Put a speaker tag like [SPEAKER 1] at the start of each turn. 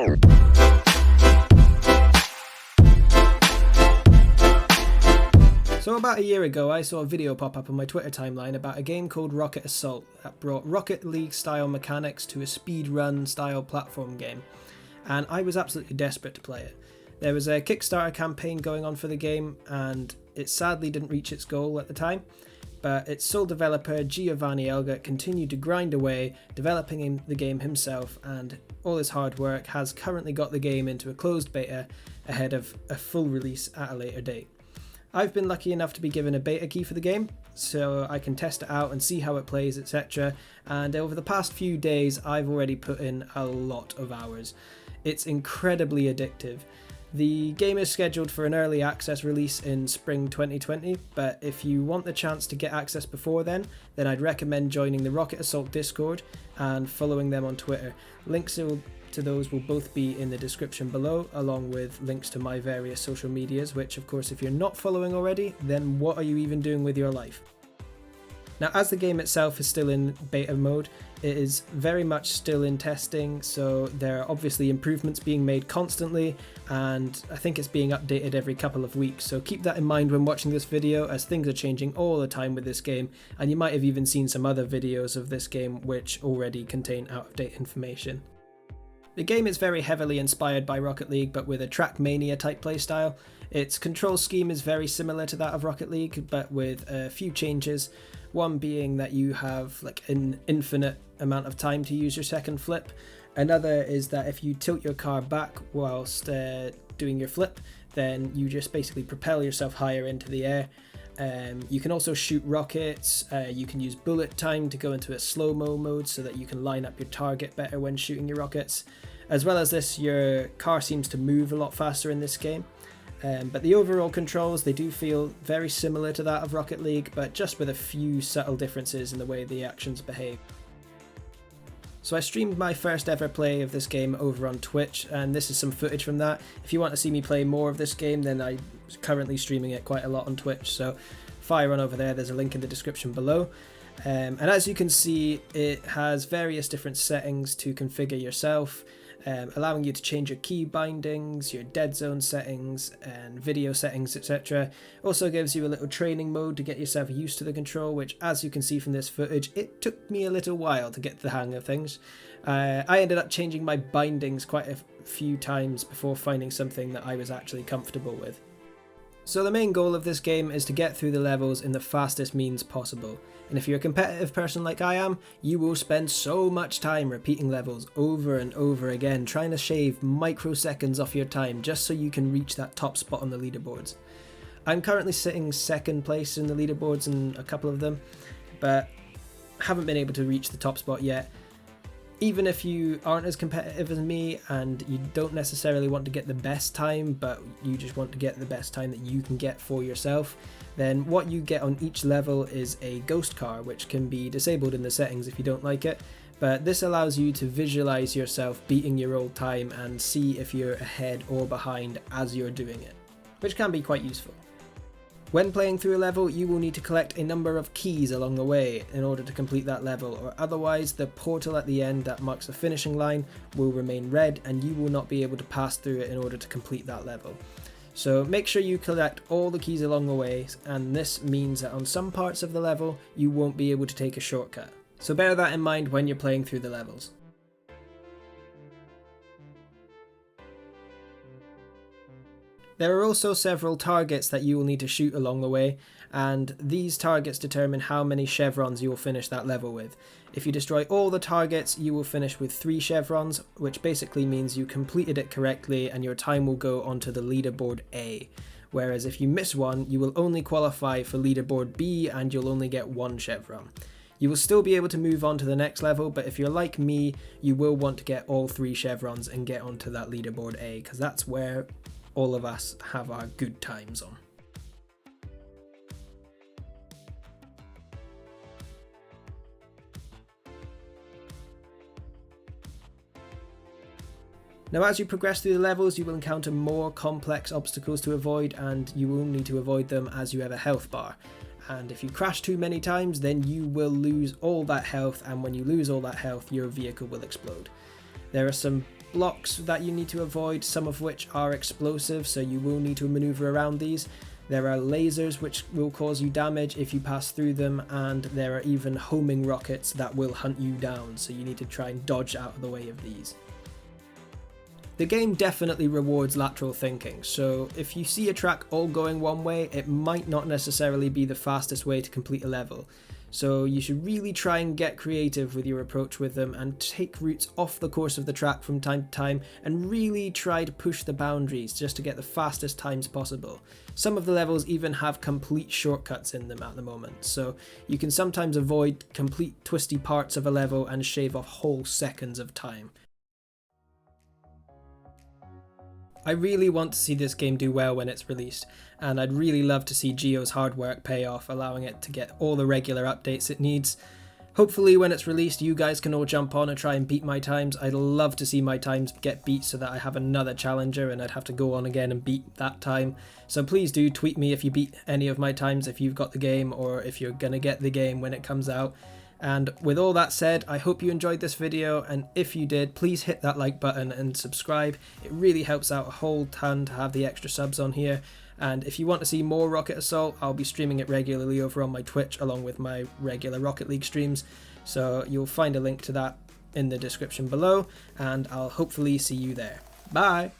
[SPEAKER 1] So about a year ago, I saw a video pop up on my Twitter timeline about a game called Rocket Assault that brought Rocket League style mechanics to a speedrun style platform game, and I was absolutely desperate to play it. There was a Kickstarter campaign going on for the game, and it sadly didn't reach its goal at the time, but its sole developer Giovanni Elga continued to grind away, developing the game himself, and all his hard work has currently got the game into a closed beta ahead of a full release at a later date. I've been lucky enough to be given a beta key for the game, so I can test it out and see how it plays, etc. And over the past few days, I've already put in a lot of hours. It's incredibly addictive. The game is scheduled for an early access release in spring 2020, but if you want the chance to get access before then I'd recommend joining the Rocket Assault Discord and following them on Twitter. Links to those will both be in the description below, along with links to my various social medias, which of course if you're not following already, then what are you even doing with your life? Now, as the game itself is still in beta mode, it is very much still in testing, so there are obviously improvements being made constantly, and I think it's being updated every couple of weeks, so keep that in mind when watching this video, as things are changing all the time with this game, and you might have even seen some other videos of this game which already contain out-of-date information. The game is very heavily inspired by Rocket League, but with a Trackmania type playstyle. Its control scheme is very similar to that of Rocket League, but with a few changes. One being that you have like an infinite amount of time to use your second flip. Another is that if you tilt your car back whilst doing your flip, then you just basically propel yourself higher into the air. You can also shoot rockets, you can use bullet time to go into a slow-mo mode so that you can line up your target better when shooting your rockets. As well as this, your car seems to move a lot faster in this game. But the overall controls, they do feel very similar to that of Rocket League, but just with a few subtle differences in the way the actions behave. So I streamed my first ever play of this game over on Twitch, and this is some footage from that. If you want to see me play more of this game, then I'm currently streaming it quite a lot on Twitch, so fire on over there, there's a link in the description below. And as you can see, it has various different settings to configure yourself, allowing you to change your key bindings, your dead zone settings, and video settings, etc. Also gives you a little training mode to get yourself used to the control, which, as you can see from this footage, it took me a little while to get the hang of things. I ended up changing my bindings quite a few times before finding something that I was actually comfortable with. So the main goal of this game is to get through the levels in the fastest means possible, and if you're a competitive person like I am, you will spend so much time repeating levels over and over again, trying to shave microseconds off your time just so you can reach that top spot on the leaderboards. I'm currently sitting second place in the leaderboards in a couple of them, but haven't been able to reach the top spot yet. Even if you aren't as competitive as me and you don't necessarily want to get the best time, but you just want to get the best time that you can get for yourself, then what you get on each level is a ghost car, which can be disabled in the settings if you don't like it, but this allows you to visualize yourself beating your old time and see if you're ahead or behind as you're doing it, which can be quite useful. When playing through a level, you will need to collect a number of keys along the way in order to complete that level, or otherwise the portal at the end that marks the finishing line will remain red and you will not be able to pass through it in order to complete that level. So make sure you collect all the keys along the way, and this means that on some parts of the level you won't be able to take a shortcut. So bear that in mind when you're playing through the levels. There are also several targets that you will need to shoot along the way, and these targets determine how many chevrons you will finish that level with. If you destroy all the targets, you will finish with 3 chevrons, which basically means you completed it correctly and your time will go onto the leaderboard A. Whereas if you miss one, you will only qualify for leaderboard B and you'll only get 1 chevron. You will still be able to move on to the next level, but if you're like me, you will want to get all 3 chevrons and get onto that leaderboard A, because that's where all of us have our good times on. Now, as you progress through the levels, you will encounter more complex obstacles to avoid, and you will need to avoid them as you have a health bar. And if you crash too many times, then you will lose all that health, and when you lose all that health, your vehicle will explode. There are some blocks that you need to avoid, some of which are explosive, so you will need to maneuver around these. There are lasers which will cause you damage if you pass through them, and there are even homing rockets that will hunt you down, so you need to try and dodge out of the way of these. The game definitely rewards lateral thinking, so if you see a track all going one way, it might not necessarily be the fastest way to complete a level. So you should really try and get creative with your approach with them and take routes off the course of the track from time to time and really try to push the boundaries just to get the fastest times possible. Some of the levels even have complete shortcuts in them at the moment, so you can sometimes avoid complete twisty parts of a level and shave off whole seconds of time. I really want to see this game do well when it's released, and I'd really love to see Geo's hard work pay off, allowing it to get all the regular updates it needs. Hopefully when it's released you guys can all jump on and try and beat my times. I'd love to see my times get beat so that I have another challenger and I'd have to go on again and beat that time. So please do tweet me if you beat any of my times, if you've got the game or if you're gonna get the game when it comes out. And with all that said, I hope you enjoyed this video, and if you did, please hit that like button and subscribe. It really helps out a whole ton to have the extra subs on here. And if you want to see more Rocket Assault, I'll be streaming it regularly over on my Twitch along with my regular Rocket League streams. So you'll find a link to that in the description below, and I'll hopefully see you there. Bye!